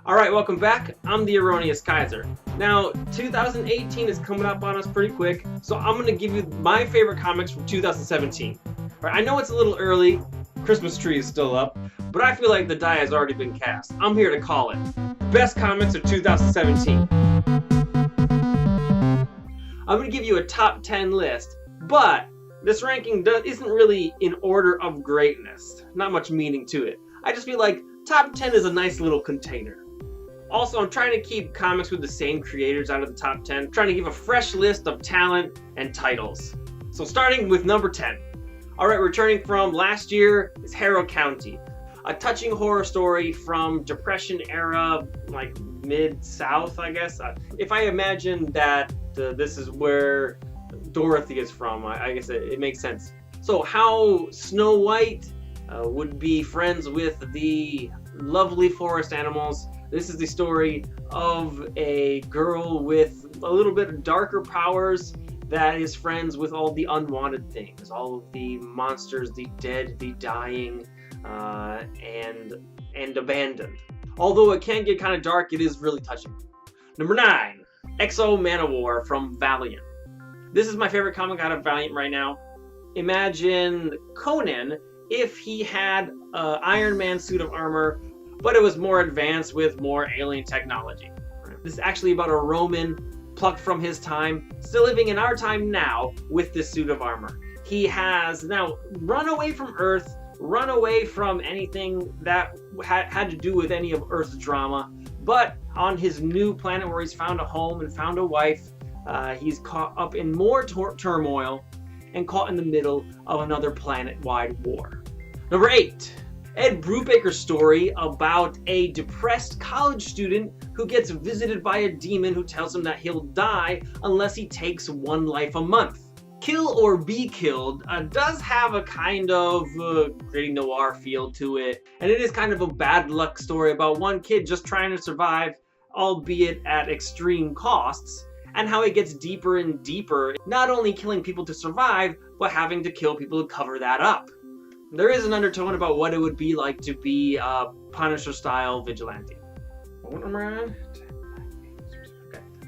Alright, welcome back. I'm the Erroneous Kaiser. Now, 2018 is coming up on us pretty quick, so I'm going to give you my favorite comics from 2017. Alright, I know it's a little early, Christmas tree is still up, but I feel like the die has already been cast. I'm here to call it. Best comics of 2017. I'm going to give you a top 10 list, but this ranking isn't really in order of greatness. Not much meaning to it. I just feel like top 10 is a nice little container. Also, I'm trying to keep comics with the same creators out of the top 10, trying to give a fresh list of talent and titles. So starting with number 10. Alright, returning from last year is Harrow County. A touching horror story from Depression era, like mid-south, I guess. If I imagine that this is where Dorothy is from, I guess it makes sense. So how Snow White would be friends with the lovely forest animals. This is the story of a girl with a little bit of darker powers that is friends with all the unwanted things, all of the monsters, the dead, the dying, and abandoned. Although it can get kind of dark, it is really touching. Number 9, X-O Manowar from Valiant. This is my favorite comic out of Valiant right now. Imagine Conan if he had an Iron Man suit of armor, but it was more advanced with more alien technology. This is actually about a Roman plucked from his time, still living in our time now with this suit of armor. He has now run away from Earth, run away from anything that had to do with any of Earth's drama, but on his new planet where he's found a home and found a wife, he's caught up in more turmoil and caught in the middle of another planet-wide war. Number 8. Ed Brubaker's story about a depressed college student who gets visited by a demon who tells him that he'll die unless he takes one life a month. Kill or Be Killed does have a kind of gritty noir feel to it, and it is kind of a bad luck story about one kid just trying to survive, albeit at extreme costs, and how it gets deeper and deeper, not only killing people to survive, but having to kill people to cover that up. There is an undertone about what it would be like to be a Punisher-style vigilante.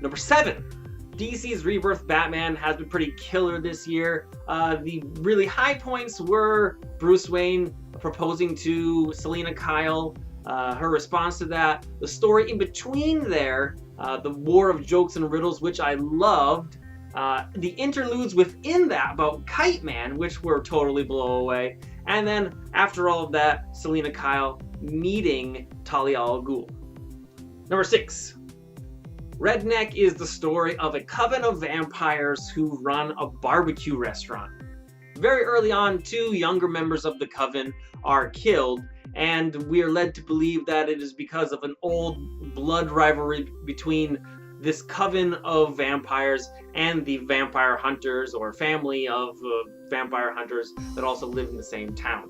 Number 7. DC's Rebirth Batman has been pretty killer this year. The really high points were Bruce Wayne proposing to Selina Kyle, her response to that, the story in between there, the war of jokes and riddles, which I loved, the interludes within that about Kite Man, which were totally blow away, and then after all of that, Selina Kyle meeting Talia al Ghul. Number 6. Redneck is the story of a coven of vampires who run a barbecue restaurant. Very early on, 2 younger members of the coven are killed, and we are led to believe that it is because of an old blood rivalry between this coven of vampires and the vampire hunters, or family of vampire hunters that also live in the same town.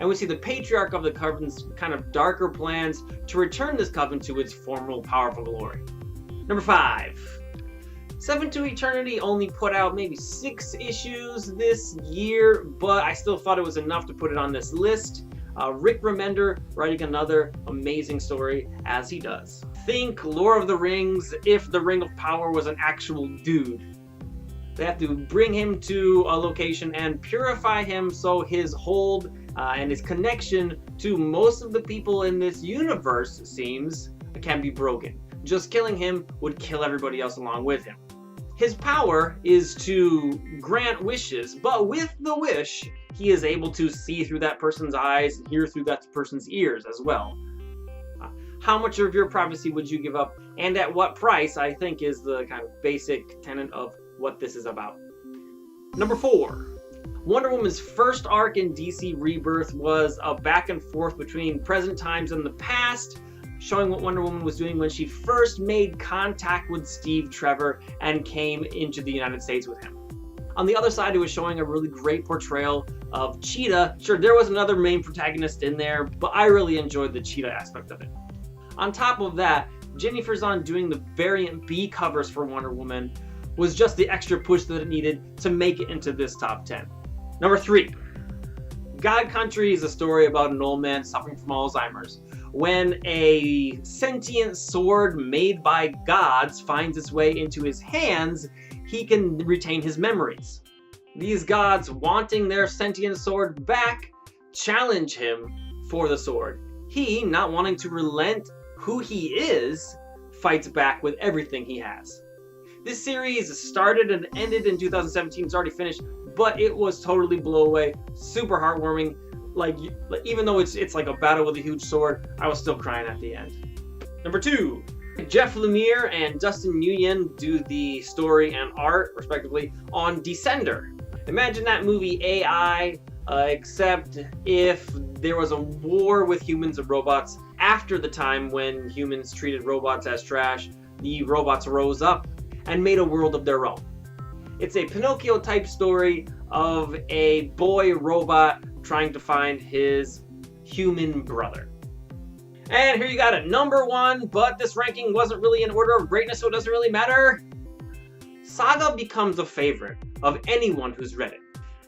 And we see the patriarch of the coven's kind of darker plans to return this coven to its former powerful glory. Number 5. Seven to Eternity only put out maybe 6 issues this year, but I still thought it was enough to put it on this list. Rick Remender writing another amazing story, as he does. Think Lord of the Rings if the Ring of Power was an actual dude. They have to bring him to a location and purify him so his hold and his connection to most of the people in this universe, it seems, can be broken. Just killing him would kill everybody else along with him. His power is to grant wishes, but with the wish, he is able to see through that person's eyes and hear through that person's ears as well. How much of your privacy would you give up, and at what price, I think is the kind of basic tenet of what this is about. Number 4. Wonder Woman's first arc in DC Rebirth was a back and forth between present times and the past, showing what Wonder Woman was doing when she first made contact with Steve Trevor and came into the United States with him. On the other side, it was showing a really great portrayal of Cheetah. Sure, there was another main protagonist in there, but I really enjoyed the Cheetah aspect of it. On top of that, Jenny Frison doing the variant B covers for Wonder Woman was just the extra push that it needed to make it into this top 10. Number 3. God Country is a story about an old man suffering from Alzheimer's. when a sentient sword made by gods finds its way into his hands, he can retain his memories. These gods, wanting their sentient sword back, challenge him for the sword. He, not wanting to relent who he is, fights back with everything he has. This series started and ended in 2017. It's already finished, but it was totally blow away, super heartwarming. Like, even though it's like a battle with a huge sword, I was still crying at the end. Number 2, Jeff Lemire and Dustin Nguyen do the story and art, respectively, on Descender. Imagine that movie AI, except if there was a war with humans and robots. After the time when humans treated robots as trash, the robots rose up and made a world of their own. It's a Pinocchio type story of a boy robot trying to find his human brother. And here you got it, number 1, but this ranking wasn't really in order of greatness, so it doesn't really matter. Saga becomes a favorite of anyone who's read it.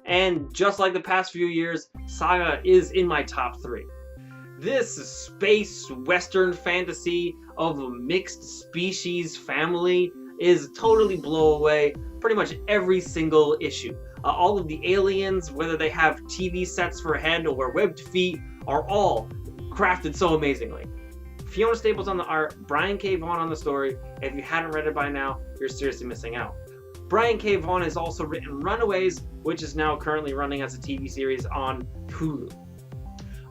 And just like the past few years, Saga is in my top 3. This space western fantasy of a mixed species family is totally blow away pretty much every single issue. All of the aliens, whether they have TV sets for a head or webbed feet, are all crafted so amazingly. Fiona Staples on the art, Brian K. Vaughan on the story. If you hadn't read it by now, you're seriously missing out. Brian K. Vaughan has also written Runaways, which is now currently running as a TV series on Hulu.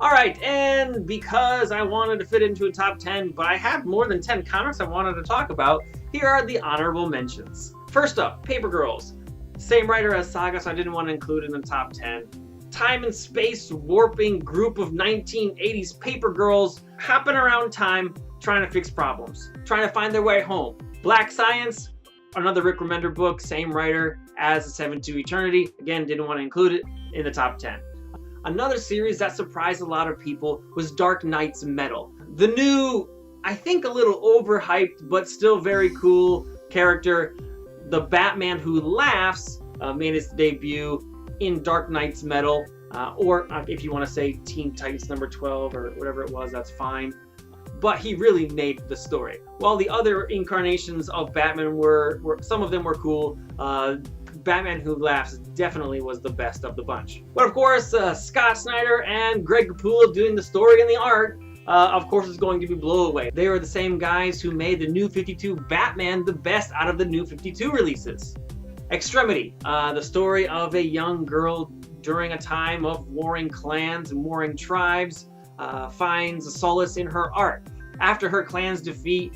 Alright, and because I wanted to fit into a top 10, but I have more than 10 comics I wanted to talk about, here are the honorable mentions. First up, Paper Girls. Same writer as Saga, so I didn't want to include it in the top 10. Time and space warping group of 1980s paper girls hopping around time trying to fix problems, trying to find their way home. Black Science, another Rick Remender book, same writer as Seven to Eternity. Again, didn't want to include it in the top 10. Another series that surprised a lot of people was Dark Knight's Metal. The new, I think a little overhyped, but still very cool character, the Batman Who Laughs, made its debut in Dark Knight's Metal, or if you want to say Teen Titans number 12 or whatever it was, that's fine. But he really made the story. While the other incarnations of Batman were some of them were cool, Batman Who Laughs definitely was the best of the bunch. But of course, Scott Snyder and Greg Capullo doing the story and the art, of course, is going to be blow away. They are the same guys who made the New 52 Batman the best out of the New 52 releases. Extremity, the story of a young girl during a time of warring clans and warring tribes, finds solace in her art. After her clan's defeat,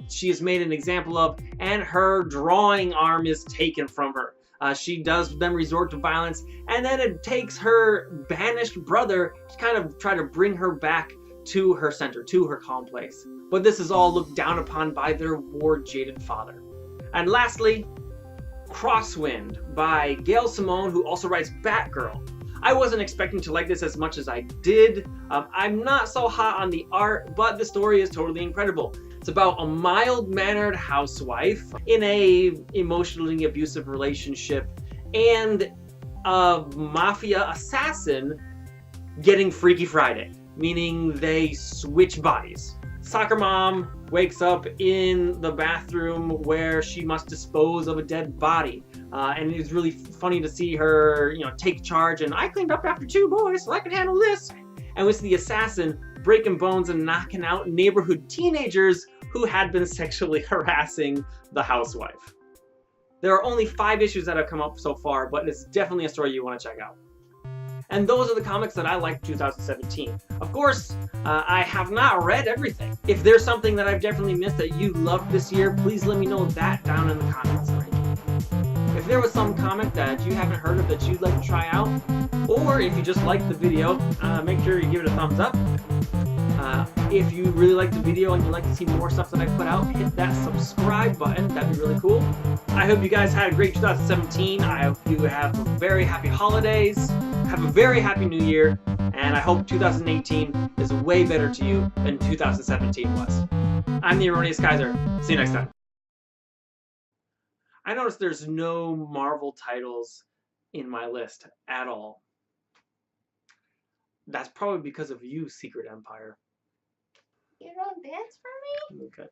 she is made an example of, and her drawing arm is taken from her. She does then resort to violence, and then it takes her banished brother to kind of try to bring her back to her center, to her calm place. But this is all looked down upon by their war-jaded father. And lastly, Crosswind by Gail Simone, who also writes Batgirl. I wasn't expecting to like this as much as I did. I'm not so hot on the art, but the story is totally incredible. It's about a mild-mannered housewife in a emotionally abusive relationship and a mafia assassin getting Freaky Friday, meaning they switch bodies. Soccer mom wakes up in the bathroom where she must dispose of a dead body. And it's really funny to see her, take charge and I cleaned up after 2 boys, so I can handle this. And with the assassin breaking bones and knocking out neighborhood teenagers who had been sexually harassing the housewife. There are only 5 issues that have come up so far, but it's definitely a story you want to check out. And those are the comics that I liked 2017. Of course, I have not read everything. If there's something that I've definitely missed that you loved this year, please let me know that down in the comments section. If there was some comic that you haven't heard of that you'd like to try out, or if you just liked the video, make sure you give it a thumbs up. If you really like the video and you'd like to see more stuff that I put out, hit that subscribe button. That'd be really cool. I hope you guys had a great 2017. I hope you have very happy holidays. Have a very happy new year. And I hope 2018 is way better to you than 2017 was. I'm the Erroneous Kaiser. See you next time. I noticed there's no Marvel titles in my list at all. That's probably because of you, Secret Empire. You don't dance for me? Okay.